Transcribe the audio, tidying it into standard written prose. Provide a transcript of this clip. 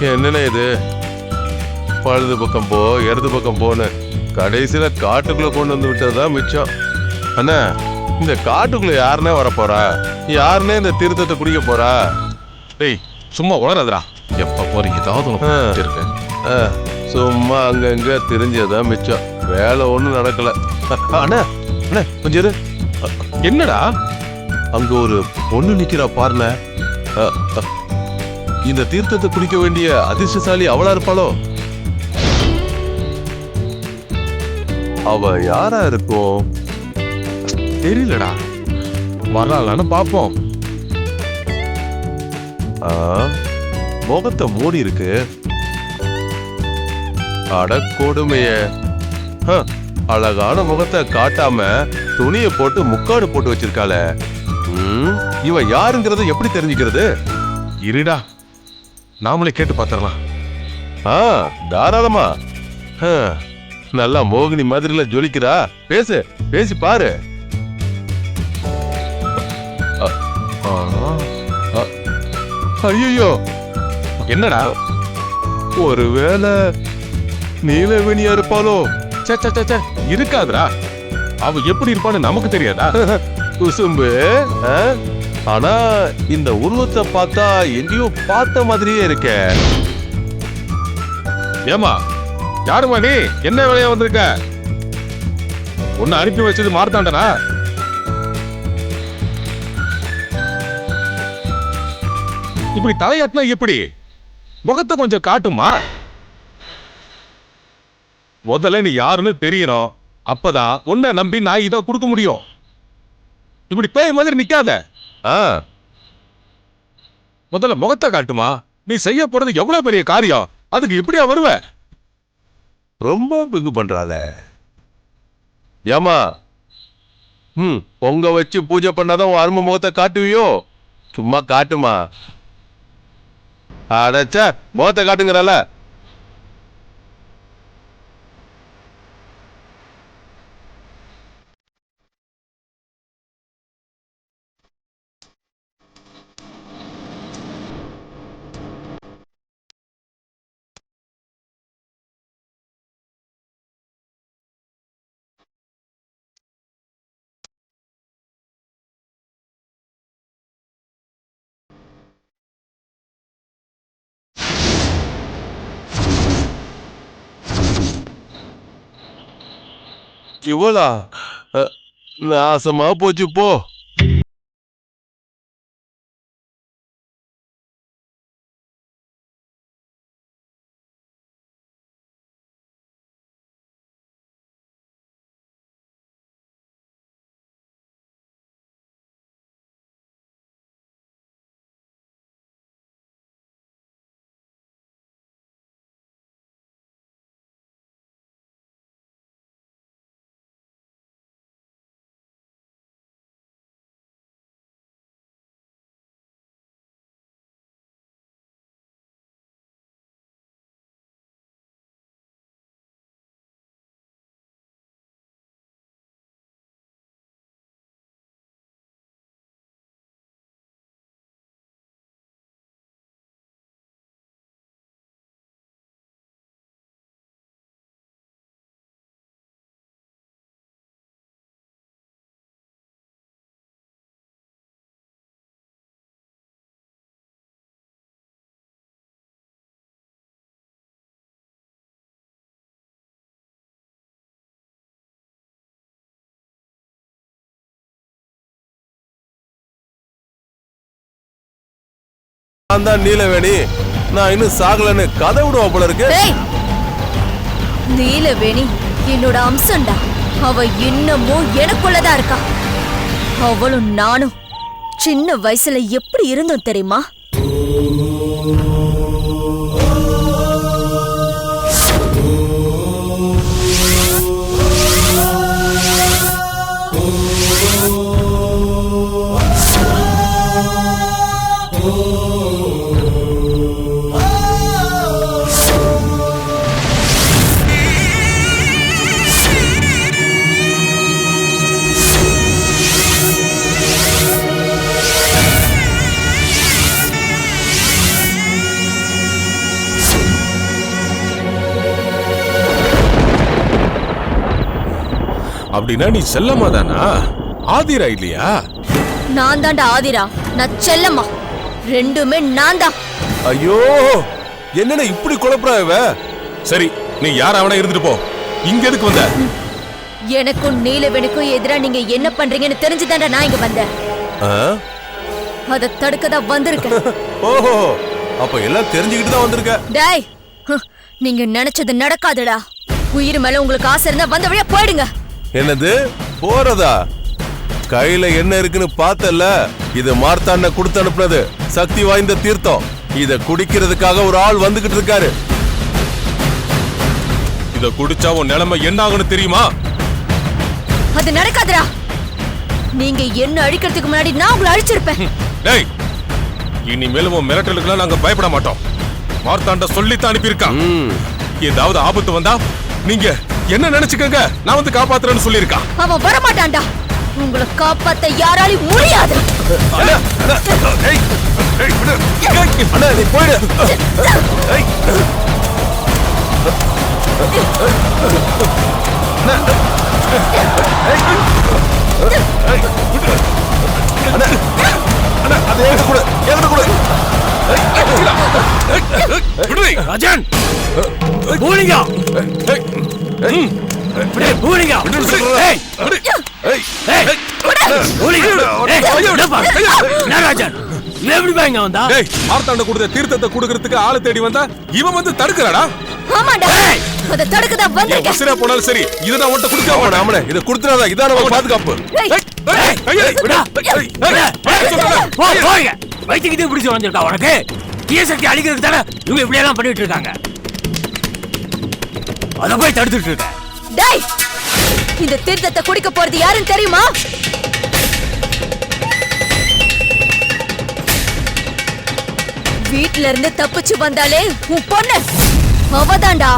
என்னண்ணே இது? வலது பக்கம் போ, இடது பக்கம் போன கடைசியில காட்டுக்குள்ள கொண்டு வந்து விட்டதுதான் மிச்சம். அண்ணா, இந்த காட்டுக்குள்ள யாருன்னே வர போறா? யாருன்னே இந்த தீர்த்தத்தை குடிக்க போறா? டேய், சும்மா உளறதுடா. எப்ப போறீங்க? ஏதாவது இருக்கு. சும்மா அங்கங்க தெரிஞ்சதான் மிச்சம். வேலை ஒண்ணும் நடக்கல. அண்ணா அண்ணா கொஞ்சம் இரு. என்னடா? அங்க ஒரு பொண்ணு நிக்கிறா பாருல. இந்த தீர்த்தத்தை குடிக்க வேண்டிய அதிர்ஷ்டசாலி அவளா இருப்பாளோ? அவ யாரா இருக்கும்? தெரியலடா. வரலான்னு பாப்போம். முகத்தை மூடி இருக்கு. அட கொடுமைய. அழகான முகத்தை காட்டாம துணியை போட்டு முக்காடு போட்டு வச்சிருக்காள. இவ யாருங்கிறத எப்படி தெரிஞ்சுக்கிறது? இருடா, நாமளே கேட்டு பாத்திரலாம். தாராளமா. நல்லா மோகினி மாதிரில ஜொலிக்கிறா. பேசு, பேசி பாரு. ஐயோ, என்னடா? ஒருவேளை நீலவேணியா இருப்பாளோ? இருக்காதுடா. அவ எப்படி இருப்பான்னு நமக்கு தெரியாதா? குசும்பு. ஆனா இந்த உருவத்தை பார்த்தா எங்கேயோ பார்த்த மாதிரியே இருக்க. ஏமா, யாருமா நீ? என்ன வேலையா வந்திருக்க? உன்னை அனுப்பி வச்சது மார்த்தாண்டனா? இப்படி தலையாட்டினா எப்படி? முகத்தை கொஞ்சம் காட்டுமா? முதல்ல நீ யாருன்னு தெரியணும். அப்பதான் உன்னை நம்பி நான் இதை கொடுக்க முடியும். இப்படி பேய் மாதிரி நிக்காத. முதல்ல முகத்தை காட்டுமா? நீ செய்ய போறது எவ்வளவு பெரிய காரியம். அதுக்கு இப்படியா வருவ? ரொம்ப பிகு பண்றாத. ஏமா, பொங்க வச்சு பூஜை பண்ணாதான் உன் அருமை முகத்தை காட்டுவியோ? சும்மா காட்டுமா. அடச்சா, முகத்தை காட்டுங்கிறால. இவளா? நாசமா போச்சு போ. நான் தான் நீலவேணி. நான் இன்னும் சாகலன்னு கதை விடுவோம் போல இருக்கு. நீலவேணி என்னோட அம்சம்டா. அவ இன்னமும் எனக்குள்ளதான் இருக்கா. அவளும் நானும் சின்ன வயசுல எப்படி இருந்தோம் தெரியுமா? அப்படின்னா நீ செல்லம்மா தானா? ஆதிரா இல்லையா? நான் தாண்டா ஆதிரா, நான் செல்லம்மா, ரெண்டுமே நான் தான். ஐயோ, என்னடா இப்படி குழப்பறா இவ? சரி, நீ யார் அவனா இருந்துட்டு போ. இங்க எதுக்கு வந்த? எனக்கும் நீலவேணுக்கும் எதிரா நீங்க என்ன பண்றீங்கன்னு தெரிஞ்சுதாண்டா நான் இங்க வந்தேன். அத தடுக்கதான் வந்திருக்கேன். ஓஹோ, அப்ப எல்லாம் தெரிஞ்சுக்கிட்டு தான் வந்திருக்க. டேய், நீங்க நினைச்சது நடக்காதுடா. உயிர் மேல உங்களுக்கு ஆசை இருந்தா வந்த வழியா போயிடுங்க. என்னது போறதா? கையில என்ன இருக்குன்னு பார்த்தல, இது மார்த்தாண்ட கொடுத்து அனுப்புனது சக்தி வாய்ந்த தீர்த்தம். இத குடிக்கிறதுக்காக ஒரு ஆள் வந்துகிட்டு இருக்காரு. இத குடிச்சா உன் நிலைமை என்ன ஆகும்னு தெரியுமா? அது நடக்காதுடா. நீங்க என்ன அழிக்கிறதுக்கு முன்னாடி நான் உங்களை அழிச்சிருப்பேன். டேய், இனிமேலும் உன் மிரட்டலுக்குலாம் நாங்க பயப்பட மாட்டோம். மார்த்தாண்ட சொல்லித்தான் அனுப்பியிருக்கான். ஏதாவது ஆபத்து வந்தா நீங்க என்ன நினைச்சுக்கங்க, நான் வந்து காப்பாத்துறேன்னு சொல்லியிருக்கான். அவன் வரமாட்டான்டா. உங்களை காப்பாத்த யாராலையும் முடியாது. நீ போயிடு. ராஜன், பூலிங்கா, பூலிங்கா, ராஜன் எப்படி பாங்க வந்தா? மார்த்தாண்ட கொடுத்த தீர்த்தத்தை குடுக்கிறதுக்கு ஆளு தேடி வந்தா இவன் வந்து தடுக்கறாடா. ஆமாடா, அத தடுக்கதான் வந்திருக்கேன். உசிரா போனாலும் சரி, இத நான் உன்கிட்ட கொடுக்க மாட்டேன். ஆமாடா, இத கொடுத்துறாத. இதான் நம்ம பாதுகாப்பு. வைத்தியத்தை பிடிச்சு வந்திருக்கா உனக்கு? தீய சக்தி அழிக்கிறதுக்கு தானே இவங்க இப்படி எல்லாம் பண்ணிட்டு இருக்காங்க. அத போய் தடுத்துட்டு இருக்க. டேய், இந்த தீர்த்தத்தை குடிக்க போறது யாருன்னு தெரியுமா? வீட்ல இருந்து தப்பிச்சு வந்தாலே உன் பொண்ணு அவதான்டா.